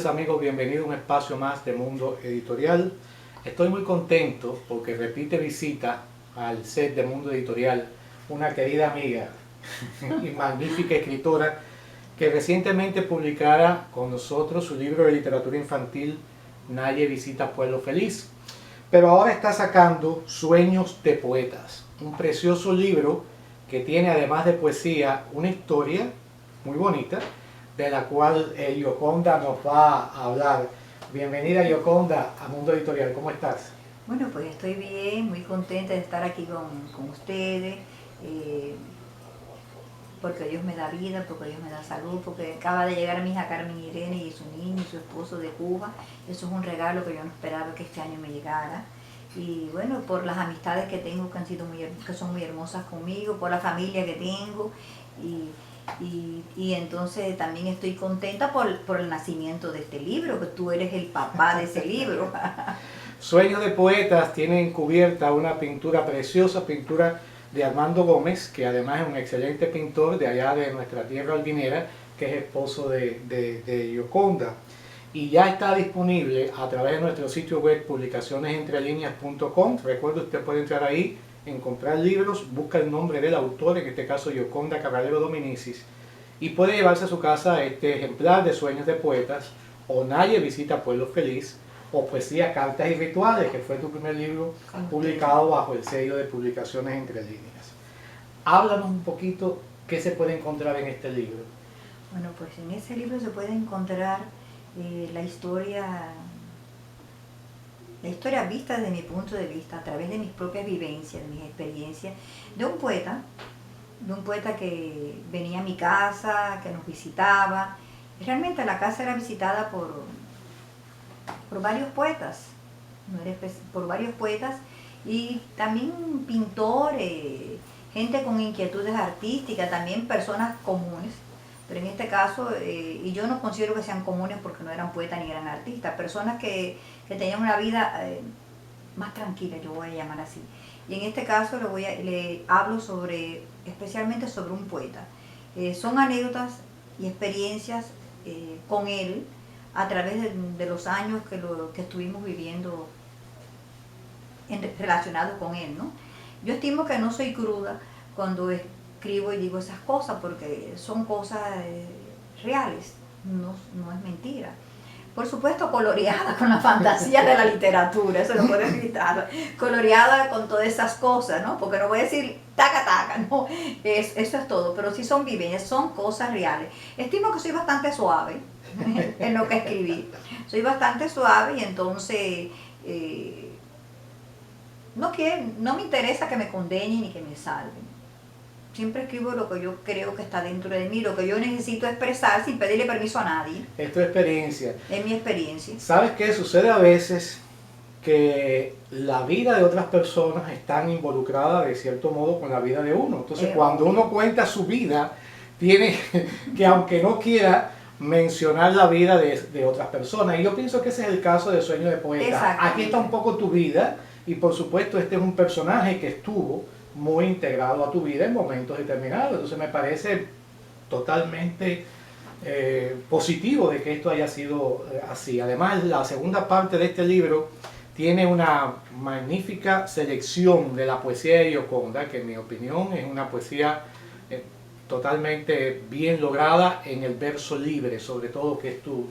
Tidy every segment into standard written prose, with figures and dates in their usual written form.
amigos, bienvenidos a un espacio más de Mundo Editorial. Estoy muy contento porque repite visita al set de Mundo Editorial una querida amiga y magnífica escritora que recientemente publicara con nosotros su libro de literatura infantil Naye visita Pueblo Feliz. Pero ahora está sacando Sueños de Poetas, un precioso libro que tiene, además de poesía, una historia muy bonita de la cual Yoconda nos va a hablar. Bienvenida, Yoconda, a Mundo Editorial. ¿Cómo estás? Bueno, pues estoy bien, muy contenta de estar aquí con ustedes, porque Dios me da vida, porque Dios me da salud, porque acaba de llegar mi hija Carmen Irene y su niño y su esposo de Cuba. Eso es un regalo que yo no esperaba que este año me llegara. Y bueno, por las amistades que tengo que han sido que son muy hermosas conmigo, por la familia que tengo, y entonces también estoy contenta por el nacimiento de este libro, que tú eres el papá de ese libro. Sueños de Poetas tiene encubierta una pintura preciosa, pintura de Armando Gómez, que además es un excelente pintor de allá de nuestra tierra albinera, que es esposo de Yoconda. Y ya está disponible a través de nuestro sitio web publicacionesentrelineas.com. Recuerde, usted puede entrar ahí en comprar libros, busca el nombre del autor, en este caso Yoconda Caballero Dominicis, y puede llevarse a su casa este ejemplar de Sueños de Poetas, o Naye visita Pueblo Feliz, o Poesía, Cartas y Rituales, que fue tu primer libro publicado bajo el sello de Publicaciones Entre Líneas. Háblanos un poquito qué se puede encontrar en este libro. Bueno, pues en ese libro se puede encontrar la historia vista desde mi punto de vista, a través de mis propias vivencias, de mis experiencias, de un poeta que venía a mi casa, que nos visitaba. Realmente la casa era visitada por varios poetas, por varios poetas y también pintores, gente con inquietudes artísticas, también personas comunes. Pero en este caso, y yo no considero que sean comunes porque no eran poetas ni eran artistas, personas que tenían una vida más tranquila, yo voy a llamar así. Y en este caso le hablo especialmente sobre un poeta. Son anécdotas y experiencias con él a través de los años que estuvimos viviendo relacionados con él, ¿no? Yo estimo que no soy cruda cuando escribo y digo esas cosas, porque son cosas reales, no es mentira. Por supuesto, coloreada con la fantasía de la literatura, eso lo puedo evitar, coloreada con todas esas cosas, ¿no? Porque no voy a decir taca taca, no, eso es todo, pero sí son vivencias, son cosas reales. Estimo que soy bastante suave en lo que escribí, soy bastante suave y entonces no me interesa que me condenen ni que me salven. Siempre escribo lo que yo creo que está dentro de mí, lo que yo necesito expresar sin pedirle permiso a nadie. Es tu experiencia. Es mi experiencia. ¿Sabes qué? Sucede a veces que la vida de otras personas están involucradas de cierto modo con la vida de uno. Entonces, cuando uno cuenta su vida, tiene que, aunque no quiera, mencionar la vida de otras personas. Y yo pienso que ese es el caso de Sueño de Poeta. Aquí está un poco tu vida y, por supuesto, este es un personaje que estuvo muy integrado a tu vida en momentos determinados. Entonces me parece totalmente positivo de que esto haya sido así. Además, la segunda parte de este libro tiene una magnífica selección de la poesía de Yoconda, que en mi opinión es una poesía totalmente bien lograda en el verso libre, sobre todo, que es tu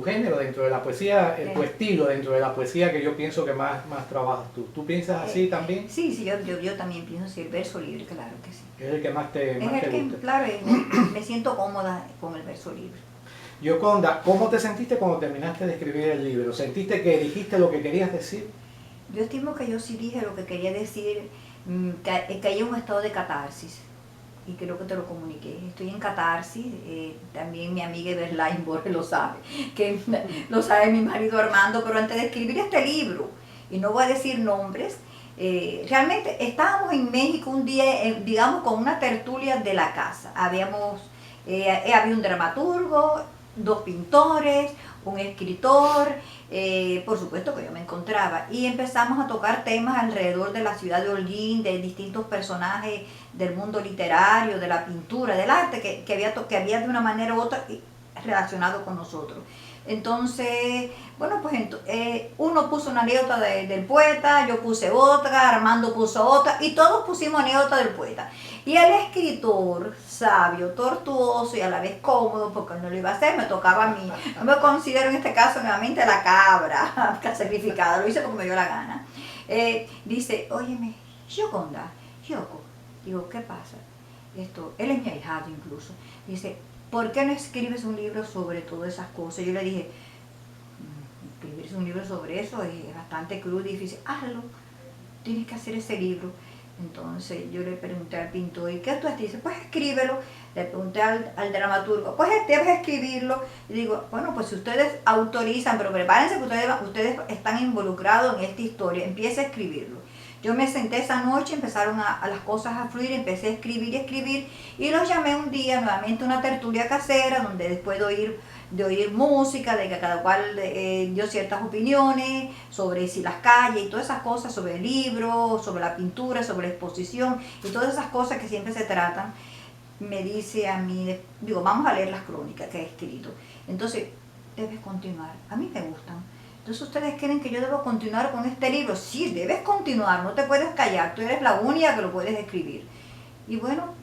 género dentro de la poesía, tu estilo dentro de la poesía, que yo pienso que más trabajas tú. ¿Tú piensas así también? Sí, yo también pienso así, el verso libre, claro que sí. Es el que más te gusta. Claro, me siento cómoda con el verso libre. Yoconda, ¿cómo te sentiste cuando terminaste de escribir el libro? ¿Sentiste que dijiste lo que querías decir? Yo estimo que yo sí dije lo que quería decir, que hay un estado de catarsis. Y creo que te lo comuniqué. Estoy en catarsis, también mi amiga Everline Borges lo sabe, que lo sabe mi marido Armando, pero antes de escribir este libro, y no voy a decir nombres, realmente estábamos en México un día, digamos, con una tertulia de la casa. Había un dramaturgo, 2 pintores, un escritor, por supuesto que yo me encontraba, y empezamos a tocar temas alrededor de la ciudad de Holguín, de distintos personajes del mundo literario, de la pintura, del arte, que había de una manera u otra, y relacionado con nosotros. Entonces, bueno, pues uno puso una anécdota del poeta, yo puse otra, Armando puso otra, y todos pusimos anécdota del poeta. Y el escritor, sabio, tortuoso y a la vez cómodo, porque no lo iba a hacer, me tocaba a mí. No me considero en este caso nuevamente la cabra sacrificada, lo hice porque me dio la gana. Dice, óyeme, Gioconda, Gioco, digo, ¿qué pasa? Él es mi ahijado incluso. Dice, ¿por qué no escribes un libro sobre todas esas cosas? Yo le dije, escribir un libro sobre eso es bastante crudo y difícil. Hazlo, tienes que hacer ese libro. Entonces yo le pregunté al pintor, ¿y qué tú haces? Dice, pues escríbelo. Le pregunté al dramaturgo, pues debes escribirlo. Y digo, bueno, pues si ustedes autorizan, pero prepárense que ustedes están involucrados en esta historia, empieza a escribirlo. Yo me senté esa noche, empezaron a las cosas a fluir, empecé a escribir, y los llamé un día nuevamente a una tertulia casera, donde después de oír música, de que cada cual dio ciertas opiniones sobre si las calles y todas esas cosas, sobre el libro, sobre la pintura, sobre la exposición y todas esas cosas que siempre se tratan, me dice a mí, digo, vamos a leer las crónicas que he escrito. Entonces, debes continuar, a mí me gustan. Entonces, ¿ustedes creen que yo debo continuar con este libro? Sí, debes continuar, no te puedes callar, tú eres la única que lo puedes escribir. Y bueno,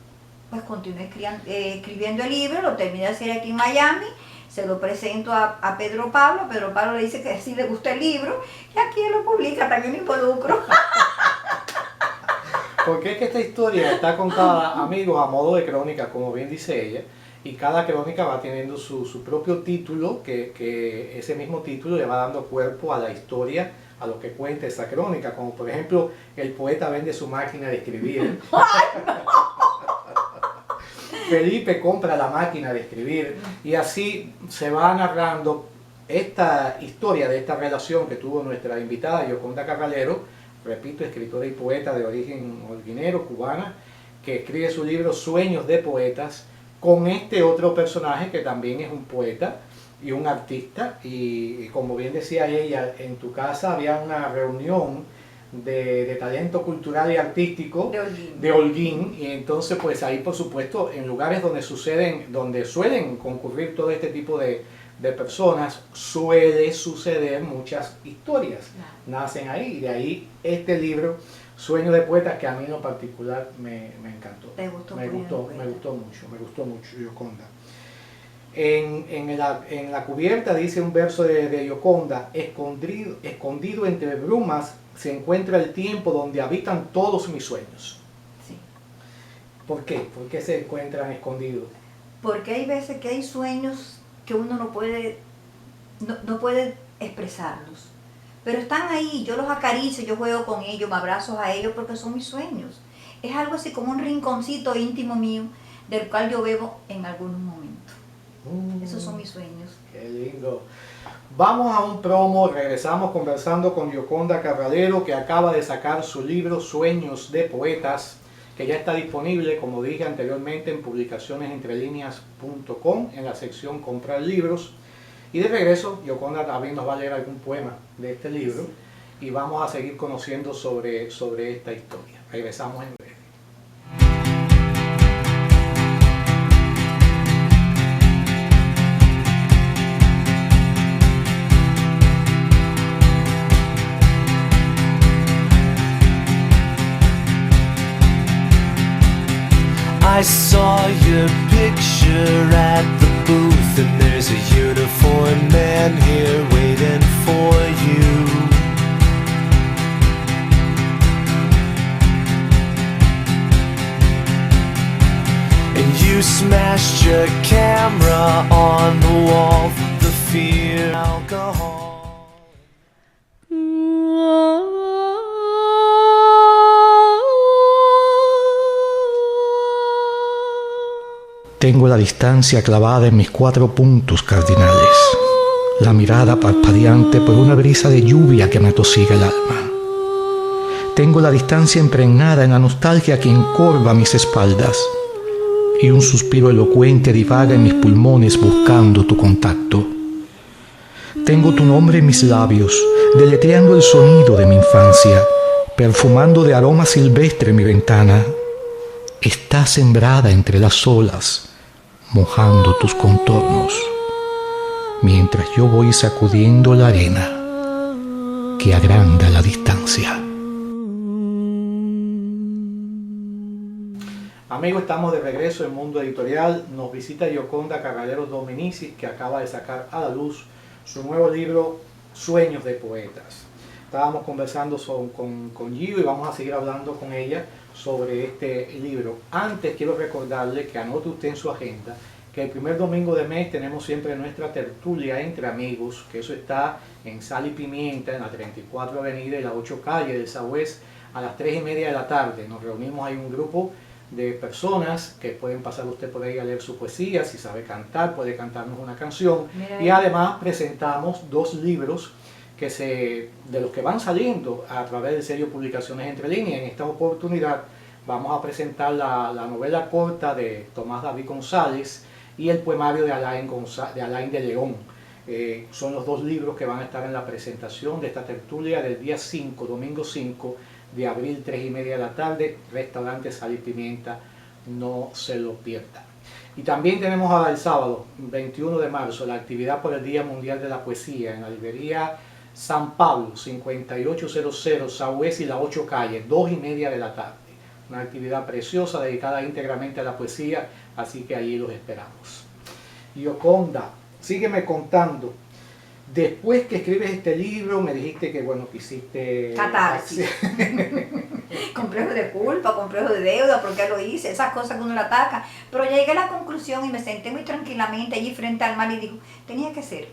pues continué escribiendo el libro, lo terminé de hacer aquí en Miami, se lo presento a Pedro Pablo le dice que sí le gusta el libro, y aquí él lo publica, también me involucro. Porque es que esta historia está contada, amigos, a modo de crónica, como bien dice ella, y cada crónica va teniendo su propio título, que ese mismo título le va dando cuerpo a la historia, a lo que cuenta esa crónica, como por ejemplo, el poeta vende su máquina de escribir. Felipe compra la máquina de escribir, y así se va narrando esta historia de esta relación que tuvo nuestra invitada Gioconda Carralero, repito, escritora y poeta de origen holguinero, cubana, que escribe su libro Sueños de Poetas, con este otro personaje que también es un poeta y un artista, y como bien decía ella, en tu casa había una reunión de talento cultural y artístico de Holguín, y entonces pues ahí por supuesto en lugares donde suelen concurrir todo este tipo de personas, suele suceder muchas historias, nacen ahí, y de ahí este libro Sueño de Poetas, que a mí en lo particular me encantó. ¿Te gustó? Me gustó mucho, Gioconda. En la cubierta dice un verso de Gioconda, escondido entre brumas se encuentra el tiempo donde habitan todos mis sueños. Sí. ¿Por qué? ¿Por qué se encuentran escondidos? Porque hay veces que hay sueños que uno no puede expresarlos. Pero están ahí, yo los acaricio, yo juego con ellos, me abrazo a ellos porque son mis sueños. Es algo así como un rinconcito íntimo mío del cual yo bebo en algunos momentos. Esos son mis sueños. Qué lindo. Vamos a un promo, regresamos conversando con Gioconda Carralero, que acaba de sacar su libro Sueños de Poetas, que ya está disponible, como dije anteriormente, en publicacionesentrelineas.com, en la sección Comprar Libros. Y de regreso, Gioconda también nos va a leer algún poema de este libro, y vamos a seguir conociendo sobre esta historia. Regresamos en breve. I saw your picture at the booth, and there's a uniformed man here waiting for you. And you smashed your camera on the wall with the fear alcohol. Tengo la distancia clavada en mis 4 puntos cardinales, la mirada parpadeante por una brisa de lluvia que me atosiga el alma. Tengo la distancia impregnada en la nostalgia que encorva mis espaldas, y un suspiro elocuente divaga en mis pulmones buscando tu contacto. Tengo tu nombre en mis labios, deletreando el sonido de mi infancia, perfumando de aroma silvestre mi ventana. Está sembrada entre las olas, mojando tus contornos. mientras yo voy sacudiendo la arena que agranda la distancia. Amigos, estamos de regreso en Mundo Editorial. Nos visita Gioconda Carralero Dominicis, que acaba de sacar a la luz su nuevo libro Sueños de Poetas. Estábamos conversando con Gio y vamos a seguir hablando con ella sobre este libro. Antes quiero recordarle que anote usted en su agenda que el primer domingo de mes tenemos siempre nuestra tertulia entre amigos, que eso está en Sal y Pimienta, en la 34 Avenida y la 8 Calle del Sagüez, a las 3:30 de la tarde. Nos reunimos, hay un grupo de personas que pueden pasar usted por ahí a leer su poesía. Si sabe cantar, puede cantarnos una canción. Y además presentamos 2 libros de los que van saliendo a través del sello Publicaciones Entre Líneas. En esta oportunidad vamos a presentar la novela corta de Tomás David González y el poemario de Alain de León. Son los 2 libros que van a estar en la presentación de esta tertulia del día 5, domingo 5 de abril, 3:30 de la tarde, restaurante Sal y Pimienta, no se lo pierda. Y también tenemos el sábado 21 de marzo la actividad por el Día Mundial de la Poesía en la librería San Pablo, 5800 Sagüez y la 8 Calle, 2:30 de la tarde. Una actividad preciosa dedicada íntegramente a la poesía, así que allí los esperamos. Gioconda, sígueme contando. Después que escribes este libro, me dijiste que, bueno, que hiciste... catarsis. Complejo de culpa, complejo de deuda, ¿por qué lo hice? Esas cosas que uno le ataca. Pero llegué a la conclusión y me senté muy tranquilamente allí frente al mar y digo, tenía que ser.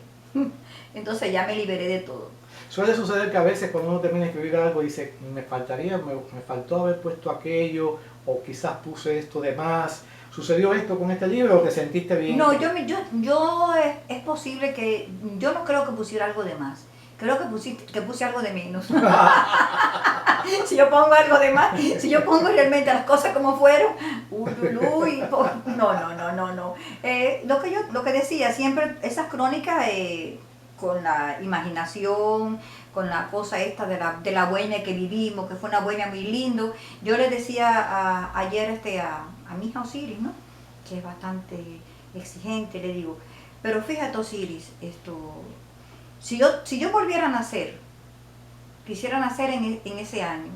Entonces ya me liberé de todo. Suele suceder que a veces cuando uno termina de escribir algo dice, me faltó haber puesto aquello, o quizás puse esto de más. ¿Sucedió esto con este libro o te sentiste bien? No, es posible que, yo no creo que pusiera algo de más. Creo que puse algo de menos. Si yo pongo algo de más, si yo pongo realmente las cosas como fueron, no. Lo que decía, siempre esas crónicas con la imaginación, con la cosa esta de la bohemia que vivimos, que fue una bohemia muy lindo. Yo le decía ayer a mi hija Osiris, ¿no?, que es bastante exigente, le digo, pero fíjate Osiris, si yo volviera a nacer, quisiera nacer en ese año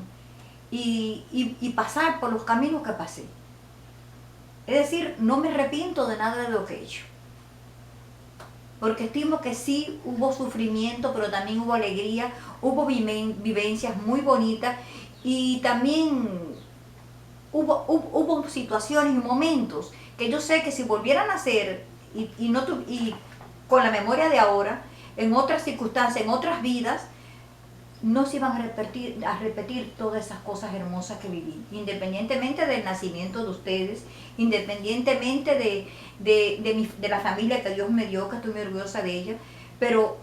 y pasar por los caminos que pasé. Es decir, no me arrepiento de nada de lo que he hecho. Porque estimo que sí hubo sufrimiento, pero también hubo alegría, hubo vivencias muy bonitas y también hubo situaciones y momentos que yo sé que si volvieran a nacer y con la memoria de ahora, en otras circunstancias, en otras vidas, no se iban a repetir todas esas cosas hermosas que viví, independientemente del nacimiento de ustedes, independientemente de la familia que Dios me dio, que estoy muy orgullosa de ella, pero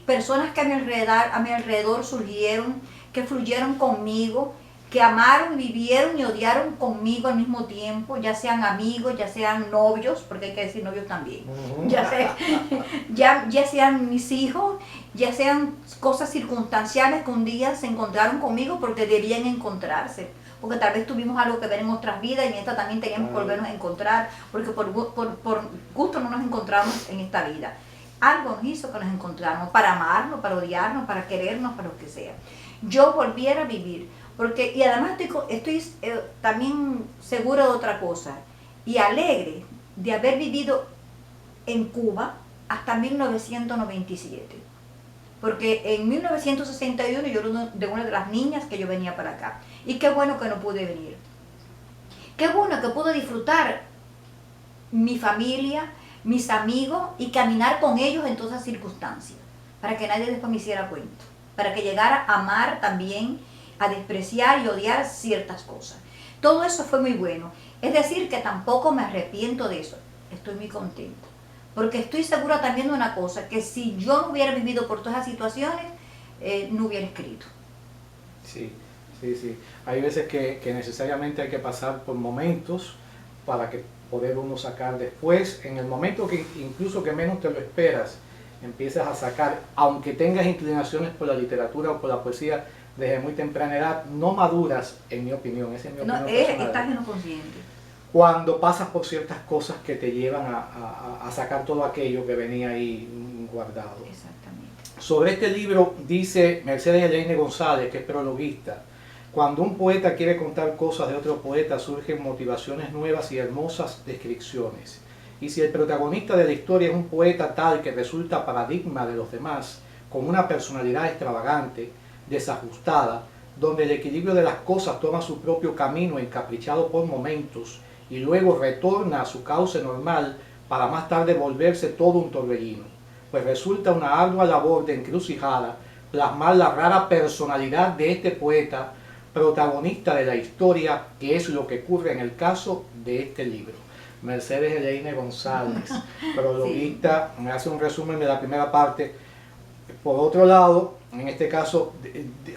personas que a mi alrededor surgieron, que fluyeron conmigo, que amaron, vivieron y odiaron conmigo al mismo tiempo, ya sean amigos, ya sean novios, porque hay que decir novios también, ya sean mis hijos, ya sean cosas circunstanciales que un día se encontraron conmigo porque debían encontrarse, porque tal vez tuvimos algo que ver en otras vidas y en esta también teníamos que volvernos a encontrar, porque por gusto no nos encontramos en esta vida. Algo nos hizo que nos encontráramos, para amarnos, para odiarnos, para querernos, para lo que sea. Yo volviera a vivir, y además estoy también segura de otra cosa, y alegre de haber vivido en Cuba hasta 1997. Porque en 1961 yo era de una de las niñas que yo venía para acá. Y qué bueno que no pude venir. Qué bueno que pude disfrutar mi familia, mis amigos y caminar con ellos en todas esas circunstancias. Para que nadie después me hiciera cuento. Para que llegara a amar también, a despreciar y odiar ciertas cosas. Todo eso fue muy bueno. Es decir, que tampoco me arrepiento de eso. Estoy muy contenta. Porque estoy segura también de una cosa, que si yo no hubiera vivido por todas esas situaciones, no hubiera escrito. Sí. Hay veces que necesariamente hay que pasar por momentos para que poder uno sacar después, en el momento que incluso que menos te lo esperas, empiezas a sacar, aunque tengas inclinaciones por la literatura o por la poesía desde muy temprana edad, no maduras, en mi opinión, esa es mi opinión personal. Estás en lo consciente. Cuando pasas por ciertas cosas que te llevan a sacar todo aquello que venía ahí guardado. Exactamente. Sobre este libro dice Mercedes Elaine González, que es prologuista: cuando un poeta quiere contar cosas de otro poeta, surgen motivaciones nuevas y hermosas descripciones. Y si el protagonista de la historia es un poeta tal que resulta paradigma de los demás, con una personalidad extravagante, desajustada, donde el equilibrio de las cosas toma su propio camino encaprichado por momentos y luego retorna a su cauce normal para más tarde volverse todo un torbellino, pues resulta una ardua labor de encrucijada plasmar la rara personalidad de este poeta, protagonista de la historia, que es lo que ocurre en el caso de este libro. Mercedes Elaine González, prologuista, me hace un resumen de la primera parte. Por otro lado, en este caso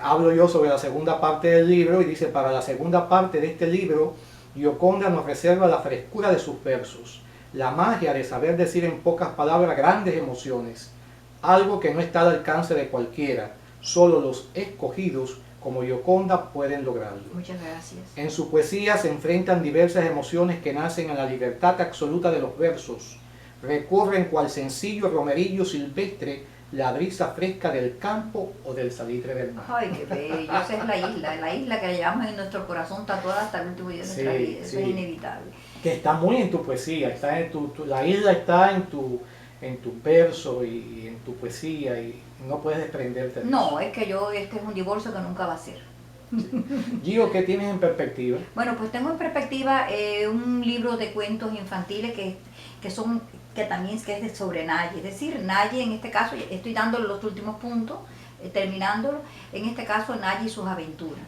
hablo yo sobre la segunda parte del libro y dice: para la segunda parte de este libro, Gioconda nos reserva la frescura de sus versos, la magia de saber decir en pocas palabras grandes emociones, algo que no está al alcance de cualquiera, solo los escogidos como Gioconda pueden lograrlo. Muchas gracias. En su poesía se enfrentan diversas emociones que nacen en la libertad absoluta de los versos, recorren cual sencillo romerillo silvestre la brisa fresca del campo o del salitre del mar. Ay, qué bello. Esa es la isla que la llevamos en nuestro corazón tatuada hasta el último día de nuestra vida. Eso es inevitable. Que está muy en tu poesía, está en la isla está en tu verso y en tu poesía y no puedes desprenderte de No, eso. es que este es un divorcio que nunca va a ser. Gio, ¿qué tienes en perspectiva? Bueno, pues tengo en perspectiva un libro de cuentos infantiles que también es sobre Naye. Es decir, Naye en este caso, estoy dándole los últimos puntos, terminándolo, en este caso Naye y sus aventuras.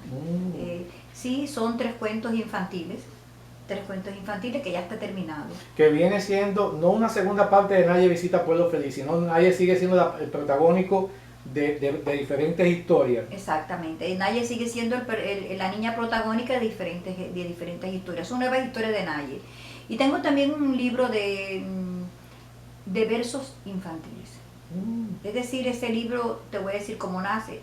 Sí, son tres cuentos infantiles que ya está terminado. Que viene siendo no una segunda parte de Naye visita Pueblo Feliz, sino Naye sigue siendo el protagónico de diferentes historias. Exactamente, Naye sigue siendo la niña protagónica de diferentes historias, son nuevas historias de Naye. Y tengo también un libro de versos infantiles. Es decir, ese libro, te voy a decir cómo nace.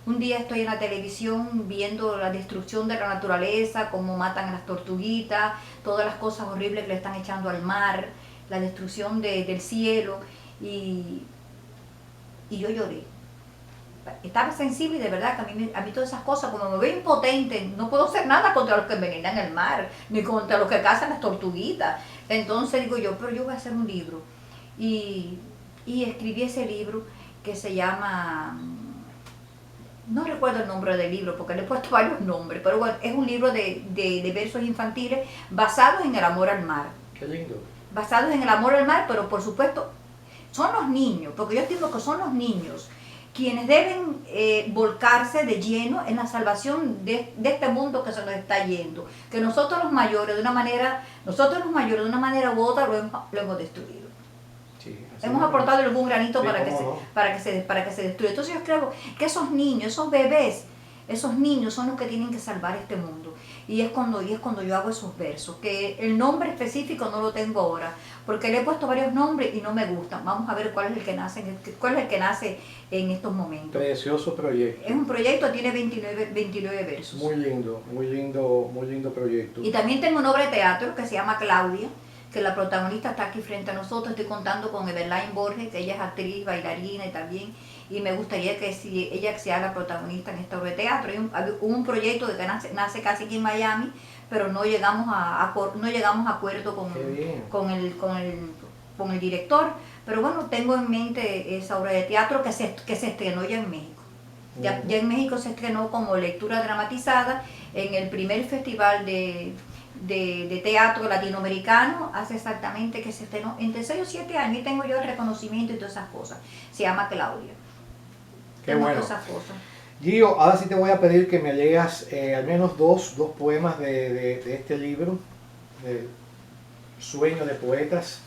Un día estoy en la televisión viendo la destrucción de la naturaleza, cómo matan a las tortuguitas, todas las cosas horribles que le están echando al mar, la destrucción del cielo, y yo lloré. Estaba sensible y de verdad que a mí todas esas cosas, como me veo impotente, no puedo hacer nada contra los que envenenan el mar, ni contra los que cazan las tortuguitas. Entonces digo yo, pero yo voy a hacer un libro. Y escribí ese libro que se llama... No recuerdo el nombre del libro porque le he puesto varios nombres, pero bueno, es un libro de versos infantiles basados en el amor al mar. Qué lindo. Basados en el amor al mar, pero por supuesto son los niños, porque yo entiendo que son los niños quienes deben volcarse de lleno en la salvación de este mundo que se nos está yendo. Que nosotros los mayores de una manera u otra lo hemos destruido. Sí, Hemos aportado algún granito sí, para que se destruya. Entonces yo creo que esos niños, esos bebés, esos niños son los que tienen que salvar este mundo. Y es cuando yo hago esos versos, que el nombre específico no lo tengo ahora, porque le he puesto varios nombres y no me gustan. Vamos a ver cuál es el que nace en estos momentos. Precioso proyecto. Es un proyecto, tiene 29 versos. Muy lindo proyecto. Y también tengo una obra de teatro que se llama Claudia, que la protagonista está aquí frente a nosotros. Estoy contando con Eveline Borges, que ella es actriz, bailarina y también, y me gustaría que ella sea la protagonista en esta obra de teatro. Hubo un proyecto que nace casi aquí en Miami, pero no llegamos a acuerdo con el director. Pero bueno, tengo en mente esa obra de teatro que se estrenó ya en México. Ya en México se estrenó como lectura dramatizada en el primer festival de teatro latinoamericano, hace exactamente que se estrenó entre 6 o 7 años, y tengo yo el reconocimiento y todas esas cosas. Se llama Claudia. Qué bueno. Todas esas cosas. Gio, ahora sí te voy a pedir que me leas al menos dos poemas de este libro, de Sueño de Poetas.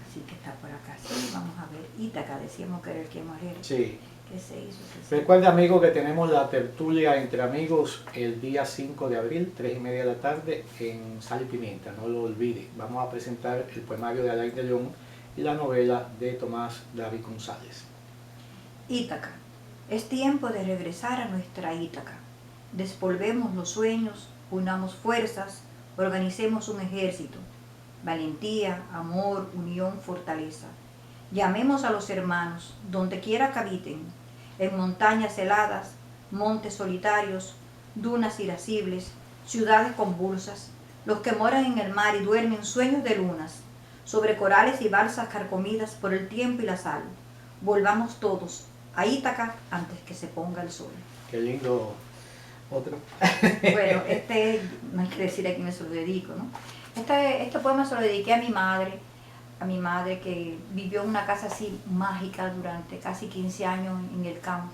Así que está por acá, sí, vamos a ver. Ítaca, decíamos que era el que morir. Sí. ¿Qué se hizo? Recuerda, amigo, que tenemos la tertulia entre amigos el día 5 de abril, 3:30 de la tarde, en Sal y Pimienta, no lo olvide. Vamos a presentar el poemario de Alain de León y la novela de Tomás David González. Ítaca. Es tiempo de regresar a nuestra Ítaca. Despolvemos los sueños, unamos fuerzas, organicemos un ejército. Valentía, amor, unión, fortaleza. Llamemos a los hermanos, donde quiera que habiten, en montañas heladas, montes solitarios, dunas irascibles, ciudades convulsas, los que moran en el mar y duermen sueños de lunas, sobre corales y balsas carcomidas por el tiempo y la sal. Volvamos todos a Ítaca antes que se ponga el sol. Qué lindo. Otro. Bueno, no hay que decir a quién me se lo dedico, ¿no? Este poema se lo dediqué a mi madre que vivió en una casa así mágica durante casi 15 años en el campo.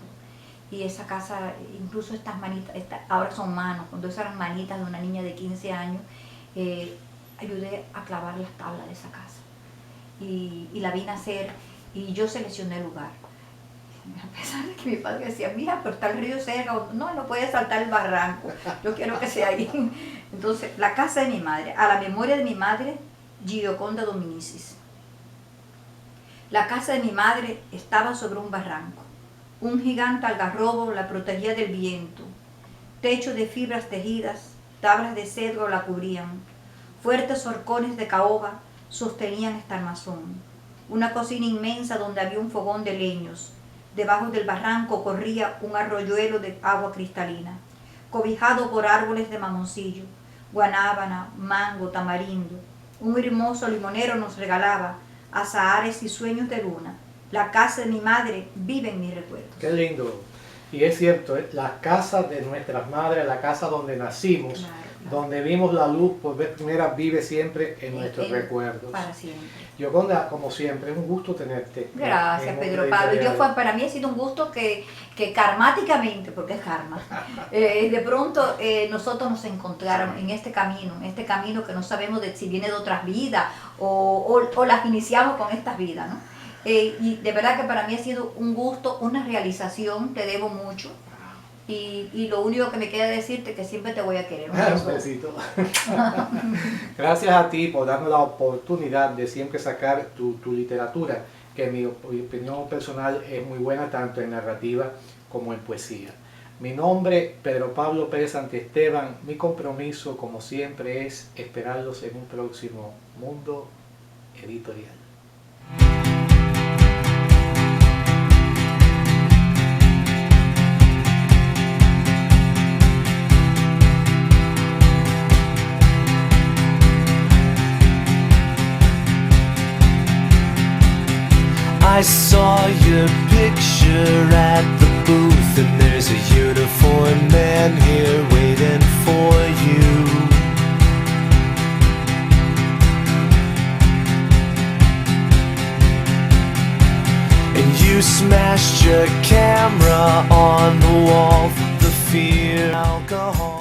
Y esa casa, incluso estas manitas, ahora son manos, cuando esas eran manitas de una niña de 15 años, ayudé a clavar las tablas de esa casa. Y la vi nacer y yo seleccioné el lugar. A pesar de que mi padre decía, mira, pero está el río cerca, no puede saltar el barranco, yo quiero que sea ahí. Entonces, la casa de mi madre, a la memoria de mi madre, Gioconda Dominicis. La casa de mi madre estaba sobre un barranco. Un gigante algarrobo la protegía del viento. Techo de fibras tejidas, tablas de cedro la cubrían. Fuertes horcones de caoba sostenían este armazón. Una cocina inmensa donde había un fogón de leños. Debajo del barranco corría un arroyuelo de agua cristalina, cobijado por árboles de mamoncillo, guanábana, mango, tamarindo. Un hermoso limonero nos regalaba azahares y sueños de luna. La casa de mi madre vive en mis recuerdos. Qué lindo. Y es cierto, la casa de nuestras madres, la casa donde nacimos, Claro. donde vimos la luz por vez primera, vive siempre en nuestros recuerdos. Para siempre. Gioconda, como siempre, es un gusto tenerte. Gracias, Pedro Pablo. Para mí ha sido un gusto que karmáticamente, porque es karma, de pronto nosotros nos encontráramos en este camino que no sabemos si viene de otras vidas o las iniciamos con estas vidas, ¿no? Y de verdad que para mí ha sido un gusto, una realización, te debo mucho. Y lo único que me queda decirte es que siempre te voy a querer. Un besito. Gracias a ti por darnos la oportunidad de siempre sacar tu literatura, que en mi opinión personal es muy buena tanto en narrativa como en poesía. Mi nombre, Pedro Pablo Pérez Santiesteban. Mi compromiso, como siempre, es esperarlos en un próximo Mundo Editorial. I saw your picture at the booth, and there's a uniformed man here waiting for you. And you smashed your camera on the wall, the fear, alcohol.